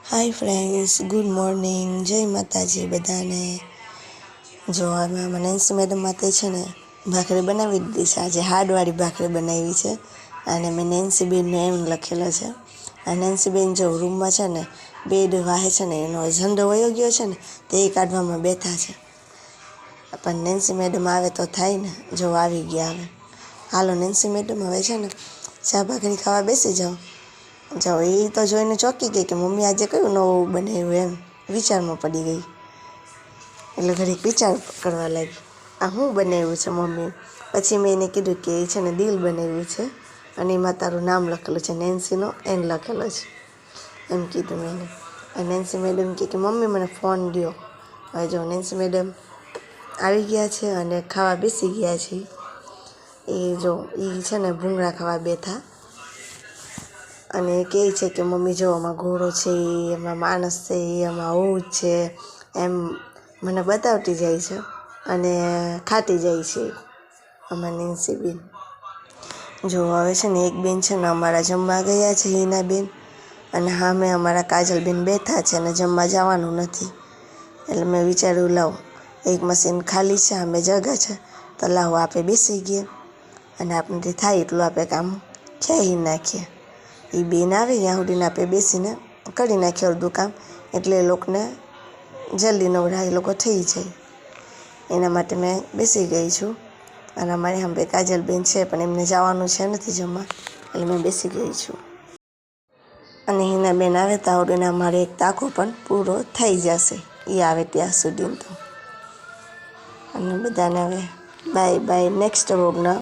Hi friends, good morning. જય માતાજી બધાને. જો આમાં નેન્સી મેડમ માટે છે ને ભાખરી બનાવી દીધી છે. આજે હાર્ડવાળી ભાખરી બનાવી છે અને મેં નેન્સી બેનને એમ લખેલો છે. આ નેન્સી બેન જો રૂમમાં છે ને બેડ વાહે છે ને એનો ઝંડો વયો ગયો છે ને તે એ કાઢવામાં બેઠા છે. પણ નેન્સી મેડમ આવે તો થાય ને. જો આવી ગયા હવે. હાલો નેન્સી મેડમ, હવે છે ને ચા ભાખરી ખાવા બેસી જાઓ. જાઓ. એ તો જોઈને ચોંકી ગઈ કે મમ્મી આજે કયું નવું બનાવ્યું, એમ વિચારમાં પડી ગઈ. એટલે ઘડીક વિચાર કરવા લાગી, આ શું બનાવ્યું છે મમ્મી. પછી મેં એને કીધું કે એ છે ને દિલ બનાવ્યું છે અને એમાં તારું નામ લખેલું છે, નેન્સીનો એન લખેલો છે, એમ કીધું મેં એને. અને નેન્સી મેડમ કે મમ્મી મને ફોન દો. હવે જો નેન્સી મેડમ આવી ગયા છે અને ખાવા બેસી ગયા છે. એ જો એ છે ને ભૂંગળા ખાવા બેઠા અને કહે છે કે મમ્મી જો આમાં ઘોડો છે, એમાં માણસ છે, એમાં હું છે, એમ મને બતાવતી જાય છે અને ખાતી જાય છે આમાં નેન્સી બેન. જો હવે છે ને એક બેન છે ને અમારા જમવા ગયા છે, હિના બેન, અને સામે અમારા કાજલબેન બેઠા છે અને જમવા જવાનું નથી. એટલે મેં વિચાર્યું લાવ એક મશીન ખાલી છે, અમે જગા છે તો લાવો આપણે બેસી ગઈએ અને આપણને થાય એટલું આપણે કામ ખેઈ નાખીએ. એ બેન આવે ત્યાં સુધીને આપણે બેસીને કરી નાખીએ અડધું કામ, એટલે એ લોકોને જલ્દી નવરા એ લોકો થઈ જાય. એના માટે મેં બેસી ગઈ છું. અને અમારી સામે કાજલબેન છે પણ એમને જવાનું છે નથી જમવા, એટલે મેં બેસી ગઈ છું. અને હિના બેન આવે ત્યાં સુધીને અમારે એક તાકો પણ પૂરો થઈ જશે, એ આવે ત્યાં સુધી તો. અને બધાને હવે બાય બાય. નેક્સ્ટ વ્લોગના